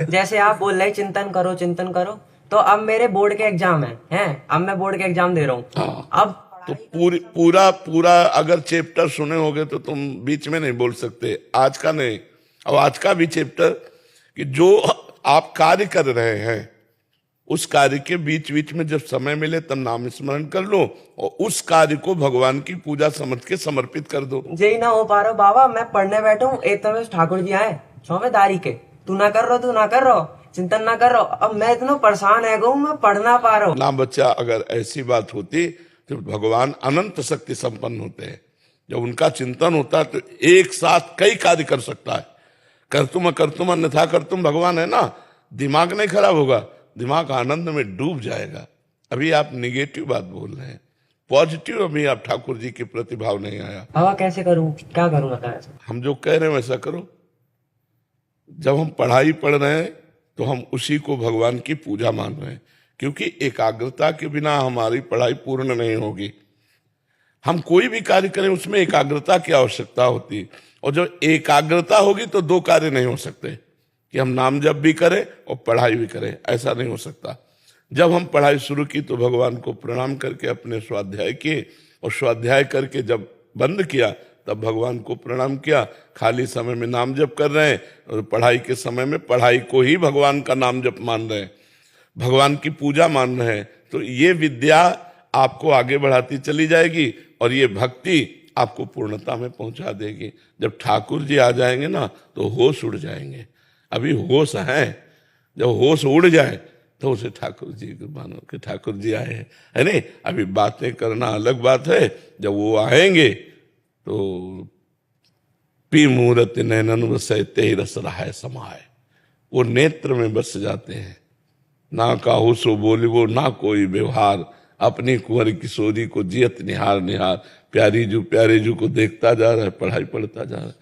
जैसे आप बोल रहे चिंतन करो चिंतन करो, तो अब मेरे बोर्ड के एग्जाम हैं, अब मैं बोर्ड के एग्जाम दे रहा हूँ। हाँ, अब तो पूरा पूरा अगर चैप्टर सुने होगे तो तुम बीच में नहीं बोल सकते, आज का नहीं। अब आज का भी चैप्टर कि जो आप कार्य कर रहे हैं उस कार्य के बीच बीच में जब समय मिले तब नाम स्मरण कर लो और उस कार्य को भगवान की पूजा समझ के समर्पित कर दो। यही ना हो पा रहा बाबा, मैं पढ़ने बैठूं एक तो ठाकुर जी आए सौवेदारी के, तू ना कर रहो चिंतन ना कर रहो, अब मैं इतना परेशान है गो, मैं पढ़ ना पा रहा हूँ ना बच्चा, अगर ऐसी बात होती तो भगवान अनंत शक्ति संपन्न होते हैं। जब उनका चिंतन होता है तो एक साथ कई कार्य कर सकता है। करतुम अन्यथा करतुम भगवान है ना, दिमाग नहीं खराब होगा, दिमाग आनंद में डूब जाएगा। अभी आप निगेटिव बात बोल रहे हैं, पॉजिटिव अभी आप ठाकुर जी के प्रति भाव नहीं आया। बाबा कैसे करूं, क्या करूं बताया? हम जो कह रहे हैं वैसा करो। जब हम पढ़ाई पढ़ रहे हैं तो हम उसी को भगवान की पूजा मान रहे हैं, क्योंकि एकाग्रता के बिना हमारी पढ़ाई पूर्ण नहीं होगी। हम कोई भी कार्य करें उसमें एकाग्रता की आवश्यकता होती है, और जब एकाग्रता होगी तो दो कार्य नहीं हो सकते कि हम नाम जप भी करें और पढ़ाई भी करें, ऐसा नहीं हो सकता। जब हम पढ़ाई शुरू की तो भगवान को प्रणाम करके अपने स्वाध्याय किए, और स्वाध्याय करके जब बंद किया तब भगवान को प्रणाम किया। खाली समय में नाम जप कर रहे हैं और पढ़ाई के समय में पढ़ाई को ही भगवान का नाम जप मान रहे हैं, भगवान की पूजा मान रहे हैं। तो ये विद्या आपको आगे बढ़ाती चली जाएगी और ये भक्ति आपको पूर्णता में पहुंचा देगी। जब ठाकुर जी आ जाएंगे ना तो होश उड़ जाएंगे। अभी होश है, जब होश उड़ जाए तो उसे ठाकुर जी को मानो कि ठाकुर जी आए हैं, है नहीं। अभी बातें करना अलग बात है, जब वो आएंगे तो पी मूरत नैनन वसै ते रस रहाय समाए, वो नेत्र में बस जाते हैं। ना काहू सो बोली वो ना कोई व्यवहार, अपनी कुंवर किशोरी को जियत निहार निहार, प्यारी जू को देखता जा रहा है, पढ़ाई पढ़ता जा रहा है।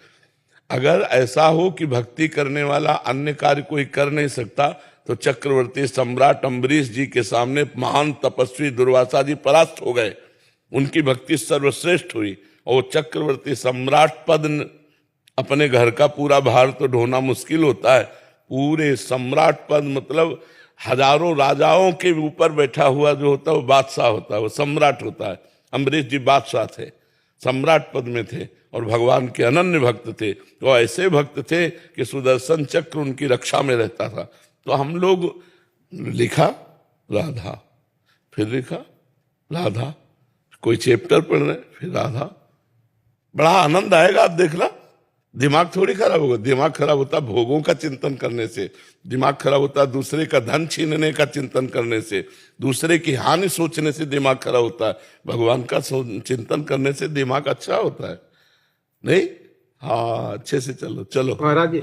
अगर ऐसा हो कि भक्ति करने वाला अन्य कार्य कोई कर नहीं सकता तो चक्रवर्ती सम्राट अम्बरीश जी के सामने महान तपस्वी दुर्वासा जी परास्त हो गए, उनकी भक्ति सर्वश्रेष्ठ हुई। और चक्रवर्ती सम्राट पद, अपने घर का पूरा भार तो ढोना मुश्किल होता है, पूरे सम्राट पद मतलब हजारों राजाओं के ऊपर बैठा हुआ जो होता है वो बादशाह होता है, वो सम्राट होता है। अम्बरीश जी बादशाह थे, सम्राट पद में थे और भगवान के अनन्य भक्त थे। वो ऐसे भक्त थे कि सुदर्शन चक्र उनकी रक्षा में रहता था। तो हम लोग लिखा राधा, फिर लिखा राधा, कोई चैप्टर पढ़ रहे फिर राधा, बड़ा आनंद आएगा। आप देखना, दिमाग थोड़ी खराब होगा। दिमाग खराब होता भोगों का चिंतन करने से, दिमाग खराब होता दूसरे का धन छीनने का चिंतन करने से, दूसरे की हानि सोचने से दिमाग खराब होता है। भगवान का चिंतन करने से दिमाग अच्छा होता है, नहीं? हाँ, अच्छे से चलो चलो महाराज जी